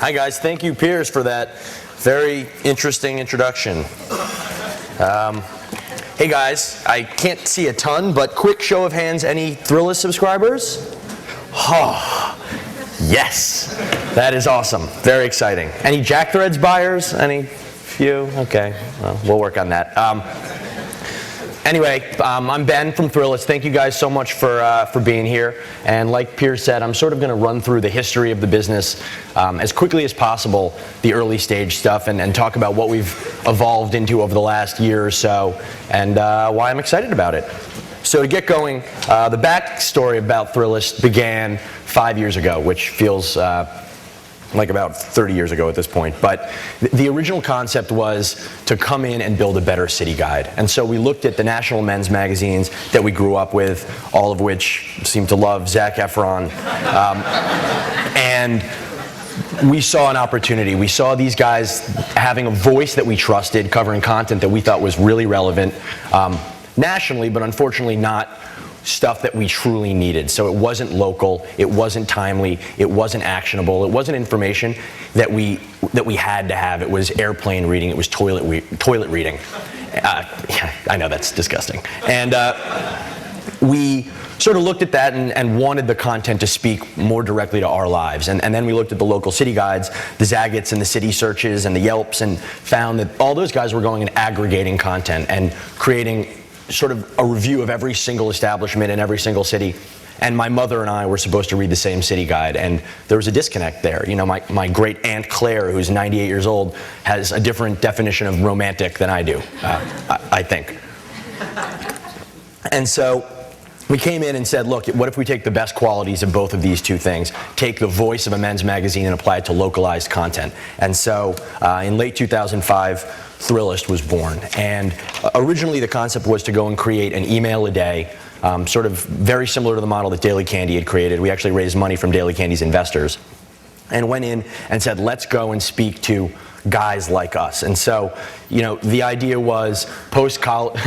Hi guys, thank you Piers for that very interesting introduction. Hey guys, I can't see a ton, but quick show of hands, any Thrillist subscribers? Oh, yes, that is awesome, very exciting. Any Jack Threads buyers? Any few? Okay, well, we'll work on that. Anyway, I'm Ben from Thrillist. Thank you guys so much for being here. And like Piers said, I'm sort of going to run through the history of the business as quickly as possible, the early stage stuff, and talk about what we've evolved into over the last year or so, and why I'm excited about it. So to get going, the backstory about Thrillist began 5 years ago, which feels like about 30 years ago at this point. But the original concept was to come in and build a better city guide. And so we looked at the national men's magazines that we grew up with, all of which seem to love Zac Efron. And we saw an opportunity. We saw these guys having a voice that we trusted, covering content that we thought was really relevant nationally, but unfortunately not stuff that we truly needed. So it wasn't local, it wasn't timely, it wasn't actionable, it wasn't information that we had to have. It was airplane reading, it was toilet reading. Yeah, I know that's disgusting. And we sort of looked at that and wanted the content to speak more directly to our lives. And then we looked at the local city guides, the Zagat's and the city searches and the Yelps, and found that all those guys were going and aggregating content and creating sort of a review of every single establishment in every single city. And my mother and I were supposed to read the same city guide, and there was a disconnect there. You know, my great Aunt Claire, who's 98 years old, has a different definition of romantic than I do, I think. And so we came in and said, look, what if we take the best qualities of both of these two things, take the voice of a men's magazine and apply it to localized content? And so in late 2005, Thrillist was born. And originally the concept was to go and create an email a day, sort of very similar to the model that Daily Candy had created. We actually raised money from Daily Candy's investors and went in and said, let's go and speak to guys like us. And so, you know, the idea was post-college,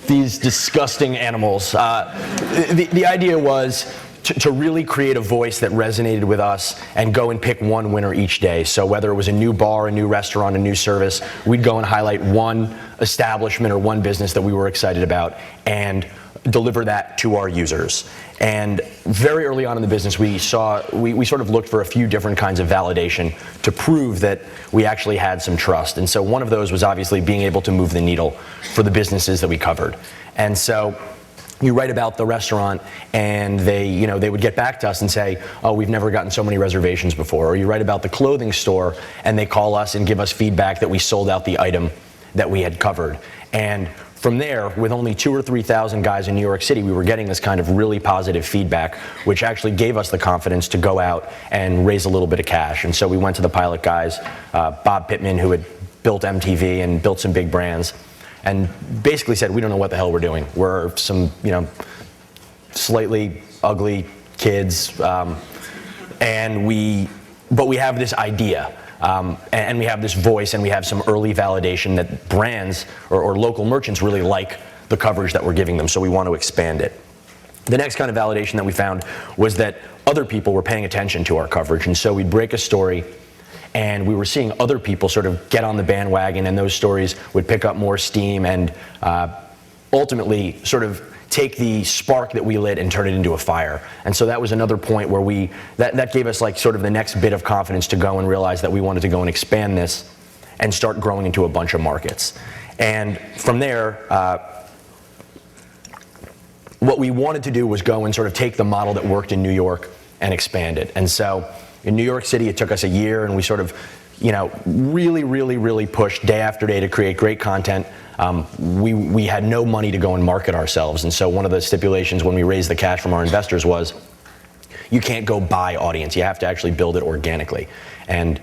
these disgusting animals, the idea was to really create a voice that resonated with us and go and pick one winner each day. So whether it was a new bar, a new restaurant, a new service, we'd go and highlight one establishment or one business that we were excited about and deliver that to our users. And very early on in the business, we sort of looked for a few different kinds of validation to prove that we actually had some trust. And so one of those was obviously being able to move the needle for the businesses that we covered. And so you write about the restaurant and they would get back to us and say, oh, we've never gotten so many reservations before. Or you write about the clothing store and they call us and give us feedback that we sold out the item that we had covered. And from there, with only 2,000 or 3,000 guys in New York City, we were getting this kind of really positive feedback, which actually gave us the confidence to go out and raise a little bit of cash. And so we went to the pilot guys, Bob Pittman, who had built MTV and built some big brands, and basically said, we don't know what the hell we're doing. We're some, slightly ugly kids, but we have this idea, and we have this voice, and we have some early validation that brands or local merchants really like the coverage that we're giving them, so we want to expand it. The next kind of validation that we found was that other people were paying attention to our coverage, and so we'd break a story, and we were seeing other people sort of get on the bandwagon, and those stories would pick up more steam and ultimately sort of take the spark that we lit and turn it into a fire. And so that was another point where that gave us like sort of the next bit of confidence to go and realize that we wanted to go and expand this and start growing into a bunch of markets. And from there, what we wanted to do was go and sort of take the model that worked in New York and expand it. And so in New York City, it took us a year, and we sort of, really pushed day after day to create great content. We had no money to go and market ourselves, and so one of the stipulations when we raised the cash from our investors was, you can't go buy audience, you have to actually build it organically. And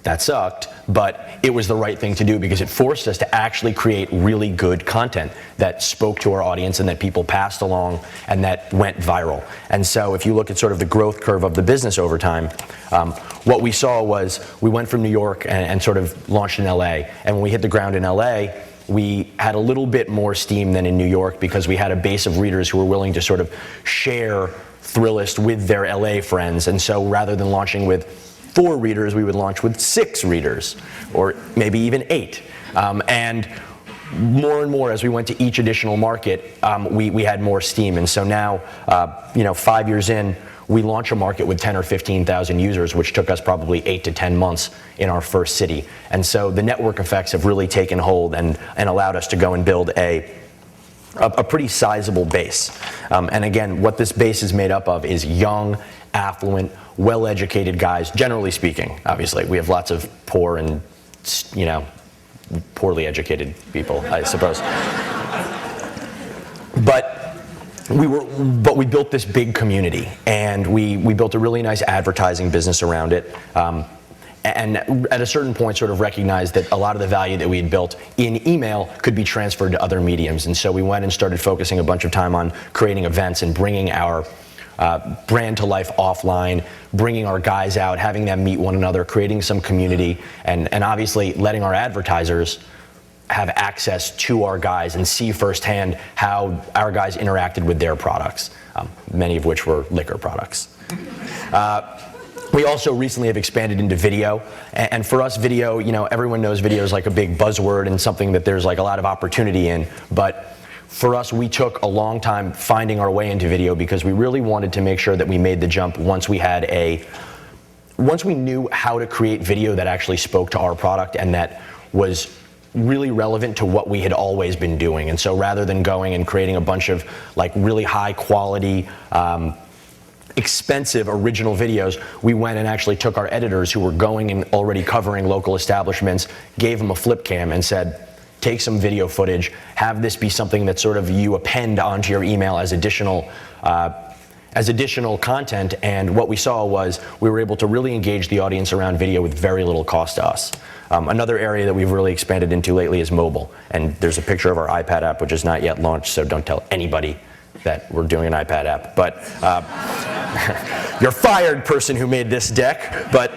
that sucked, but it was the right thing to do because it forced us to actually create really good content that spoke to our audience and that people passed along and that went viral. And so if you look at sort of the growth curve of the business over time, what we saw was we went from New York and sort of launched in LA. And when we hit the ground in LA, we had a little bit more steam than in New York because we had a base of readers who were willing to sort of share Thrillist with their LA friends. And so rather than launching with 4 readers, we would launch with 6 readers, or maybe even 8. And more and more, as we went to each additional market, we had more steam. And so now, 5 years in, we launch a market with 10 or 15,000 users, which took us probably 8 to 10 months in our first city. And so the network effects have really taken hold and allowed us to go and build a pretty sizable base. And again, what this base is made up of is young, affluent, well-educated guys, generally speaking. Obviously, we have lots of poor and, poorly educated people, I suppose. But we built this big community, and we built a really nice advertising business around it. And at a certain point sort of recognized that a lot of the value that we had built in email could be transferred to other mediums. And so we went and started focusing a bunch of time on creating events and bringing our brand to life offline, bringing our guys out, having them meet one another, creating some community, and obviously letting our advertisers have access to our guys and see firsthand how our guys interacted with their products, many of which were liquor products. We also recently have expanded into video, and for us video, everyone knows video is like a big buzzword and something that there's like a lot of opportunity in, but for us, we took a long time finding our way into video because we really wanted to make sure that we made the jump once we knew how to create video that actually spoke to our product and that was really relevant to what we had always been doing. And so rather than going and creating a bunch of like really high quality, expensive original videos, we went and actually took our editors who were going and already covering local establishments, gave them a flip cam and said, take some video footage, have this be something that sort of you append onto your email as additional content. And what we saw was we were able to really engage the audience around video with very little cost to us. Another area that we've really expanded into lately is mobile. And there's a picture of our iPad app, which is not yet launched, so don't tell anybody that we're doing an iPad app. But you're fired, person who made this deck. But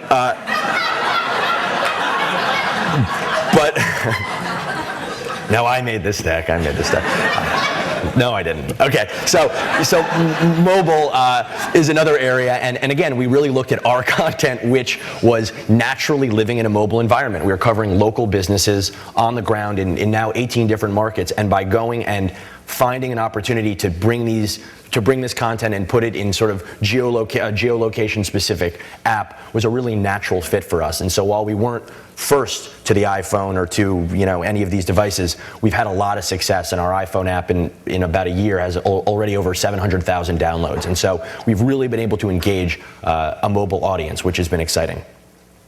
no, I made this deck. No, I didn't. Okay, so mobile is another area, and again, we really looked at our content, which was naturally living in a mobile environment. We were covering local businesses on the ground in now 18 different markets, and by going and finding an opportunity to bring this content and put it in sort of geolocation specific app was a really natural fit for us. And so while we weren't first to the iPhone or to any of these devices, we've had a lot of success, and our iPhone app in about a year has already over 700,000 downloads. And so we've really been able to engage a mobile audience, which has been exciting.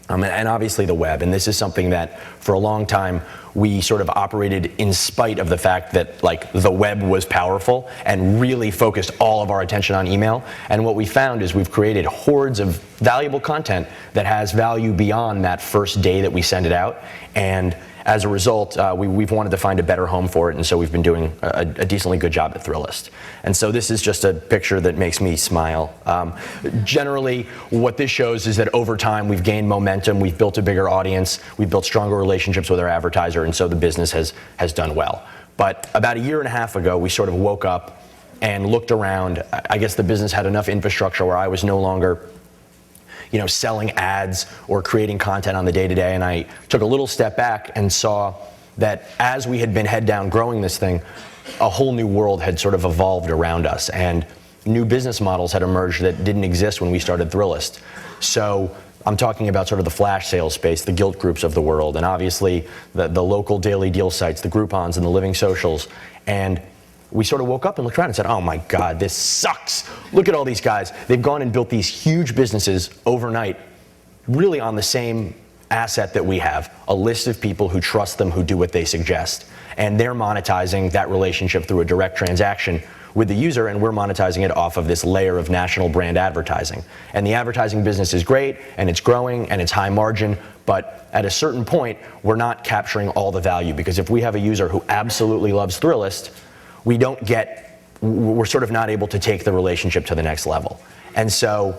And obviously the web, and this is something that for a long time we sort of operated in spite of the fact that like the web was powerful and really focused all of our attention on email. And what we found is we've created hordes of valuable content that has value beyond that first day that we send it out. And as a result, we've wanted to find a better home for it, and so we've been doing a decently good job at Thrillist. And so this is just a picture that makes me smile. Generally, what this shows is that over time we've gained momentum, we've built a bigger audience, we've built stronger relationships with our advertiser, and so the business has done well. But about a year and a half ago, we sort of woke up and looked around. I guess the business had enough infrastructure where I was no longer selling ads or creating content on the day-to-day, and I took a little step back and saw that as we had been head down growing this thing, a whole new world had sort of evolved around us, and new business models had emerged that didn't exist when we started Thrillist. So I'm talking about sort of the flash sales space, the Gilt Groups of the world, and obviously the local daily deal sites, the Groupons and the Living Socials. And we sort of woke up and looked around and said, oh my God, this sucks. Look at all these guys. They've gone and built these huge businesses overnight, really on the same asset that we have, a list of people who trust them, who do what they suggest. And they're monetizing that relationship through a direct transaction with the user, and we're monetizing it off of this layer of national brand advertising. And the advertising business is great, and it's growing, and it's high margin, but at a certain point, we're not capturing all the value, because if we have a user who absolutely loves Thrillist, we're sort of not able to take the relationship to the next level. And so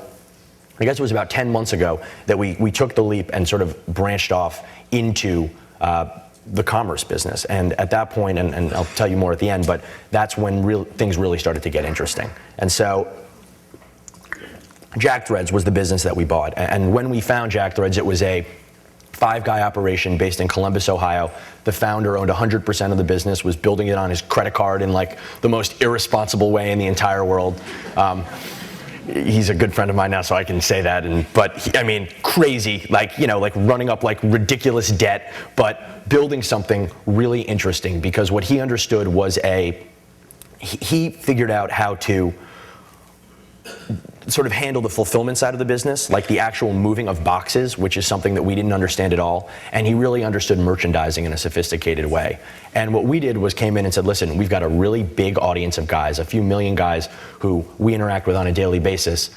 I guess it was about 10 months ago that we took the leap and sort of branched off into the commerce business. And at that point, and I'll tell you more at the end, but that's when things really started to get interesting. And so Jack Threads was the business that we bought. And when we found Jack Threads, it was a 5-guy operation based in Columbus, Ohio. The founder owned 100% of the business, was building it on his credit card in like the most irresponsible way in the entire world. He's a good friend of mine now, so I can say that. I mean, crazy, like running up like ridiculous debt, but building something really interesting, because what he understood was he figured out how to sort of handle the fulfillment side of the business, like the actual moving of boxes, which is something that we didn't understand at all. And he really understood merchandising in a sophisticated way. And what we did was came in and said, listen, we've got a really big audience of guys, a few million guys who we interact with on a daily basis.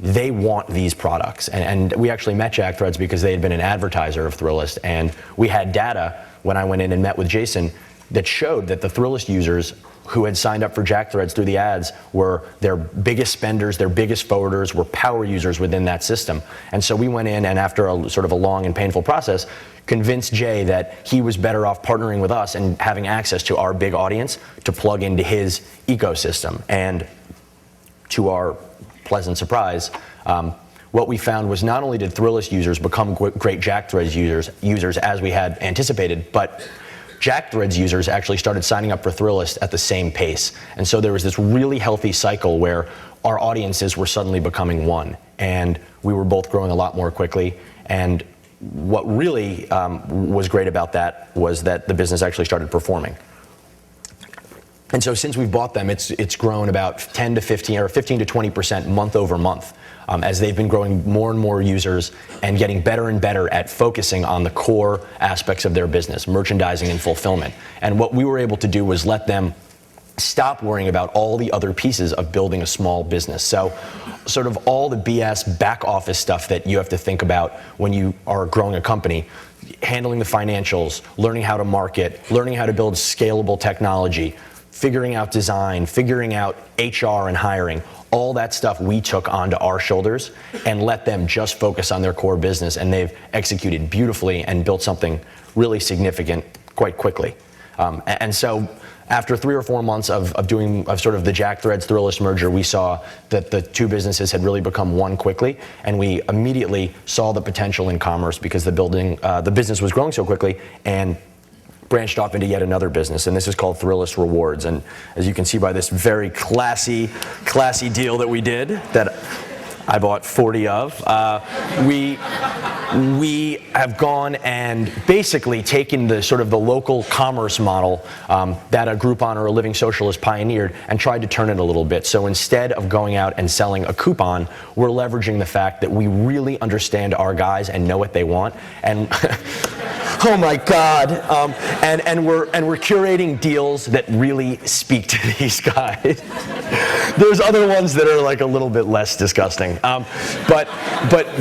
They want these products. And we actually met Jack Threads because they had been an advertiser of Thrillist. And we had data when I went in and met with Jason that showed that the Thrillist users who had signed up for Jack Threads through the ads were their biggest spenders, their biggest forwarders, were power users within that system. And so we went in and, after a sort of a long and painful process, convinced Jay that he was better off partnering with us and having access to our big audience to plug into his ecosystem. And to our pleasant surprise, what we found was not only did Thrillist users become great Jack Threads users as we had anticipated, but Jack Threads users actually started signing up for Thrillist at the same pace. And so there was this really healthy cycle where our audiences were suddenly becoming one, and we were both growing a lot more quickly. And what really was great about that was that the business actually started performing. And so since we've bought them, it's grown about 10 to 15 or 15 to 20% month over month, as they've been growing more and more users and getting better and better at focusing on the core aspects of their business, merchandising and fulfillment. And what we were able to do was let them stop worrying about all the other pieces of building a small business. So sort of all the BS back office stuff that you have to think about when you are growing a company, handling the financials, learning how to market, learning how to build scalable technology, figuring out design, figuring out HR and hiring, all that stuff we took onto our shoulders and let them just focus on their core business. And they've executed beautifully and built something really significant quite quickly. And so after 3 or 4 months of sort of the Jack Threads Thrillist merger, we saw that the two businesses had really become one quickly, and we immediately saw the potential in commerce because the business was growing so quickly, and branched off into yet another business, and this is called Thrillist Rewards. And as you can see by this very classy deal that we did, that I bought 40 of, we have gone and basically taken the sort of the local commerce model that a Groupon or a Living Socialist pioneered and tried to turn it a little bit. So instead of going out and selling a coupon, we're leveraging the fact that we really understand our guys and know what they want. And oh my God! And we're curating deals that really speak to these guys. There's other ones that are like a little bit less disgusting, but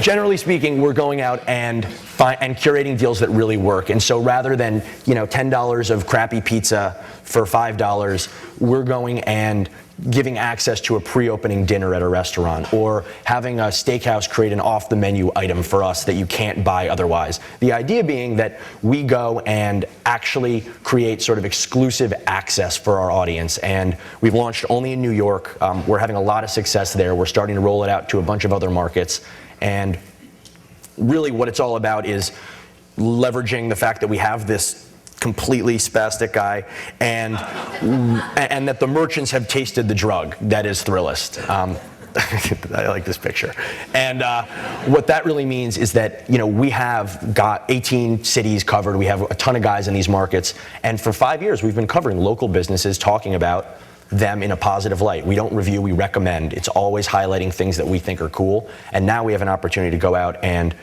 generally speaking, we're going out and curating deals that really work. And so rather than $10 of crappy pizza for $5, we're going and giving access to a pre-opening dinner at a restaurant, or having a steakhouse create an off-the-menu item for us that you can't buy otherwise. The idea being that we go and actually create sort of exclusive access for our audience. And we've launched only in New York. We're having a lot of success there. We're starting to roll it out to a bunch of other markets. And really what it's all about is leveraging the fact that we have this completely spastic guy, and that the merchants have tasted the drug that is Thrillist. I like this picture. And what that really means is that we have got 18 cities covered. We have a ton of guys in these markets, and for 5 years we've been covering local businesses, talking about them in a positive light. We don't review, we recommend. It's always highlighting things that we think are cool. And now we have an opportunity to go out and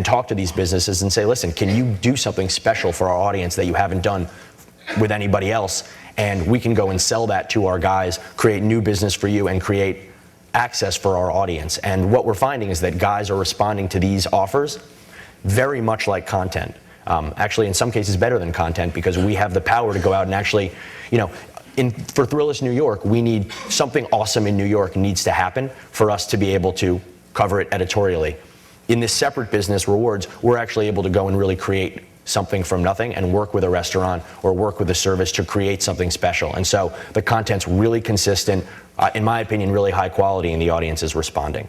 talk to these businesses and say, listen, can you do something special for our audience that you haven't done with anybody else? And we can go and sell that to our guys, create new business for you, and create access for our audience. And what we're finding is that guys are responding to these offers very much like content. Actually, in some cases, better than content, because we have the power to go out and actually, for Thrillist New York, we need something awesome in New York needs to happen for us to be able to cover it editorially. In this separate business, Rewards, we're actually able to go and really create something from nothing and work with a restaurant or work with a service to create something special. And so the content's really consistent, in my opinion, really high quality, and the audience is responding.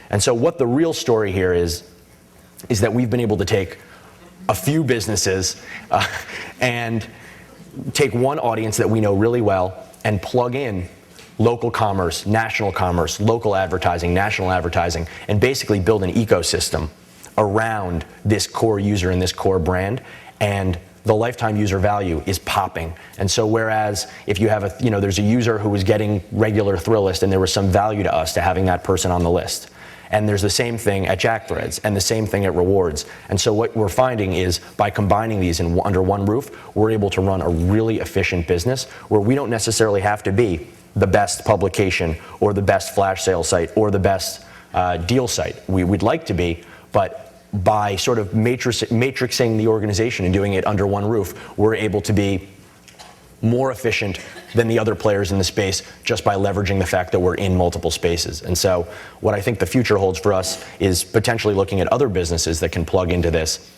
And so what the real story here is that we've been able to take a few businesses and take one audience that we know really well and plug in local commerce, local advertising, national advertising, and basically build an ecosystem around this core user and this core brand, and the lifetime user value is popping. And so whereas if you have there's a user who was getting regular Thrillist and there was some value to us to having that person on the list. And there's the same thing at Jack Threads and the same thing at Rewards. And so what we're finding is by combining these under one roof, we're able to run a really efficient business where we don't necessarily have to be the best publication or the best flash sale site or the best deal site. We'd like to be, but by sort of matrixing the organization and doing it under one roof, we're able to be more efficient than the other players in the space just by leveraging the fact that we're in multiple spaces. And so what I think the future holds for us is potentially looking at other businesses that can plug into this,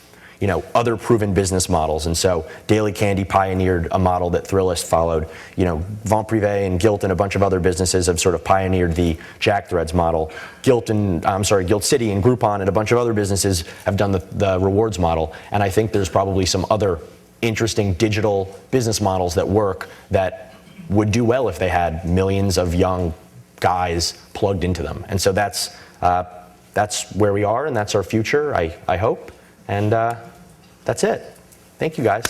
other proven business models. And so Daily Candy pioneered a model that Thrillist followed. Vent Privé and Gilt and a bunch of other businesses have sort of pioneered the Jack Threads model. Gilt City and Groupon and a bunch of other businesses have done the rewards model. And I think there's probably some other interesting digital business models that work that would do well if they had millions of young guys plugged into them. And so that's where we are, and that's our future, I hope. And that's it. Thank you, guys.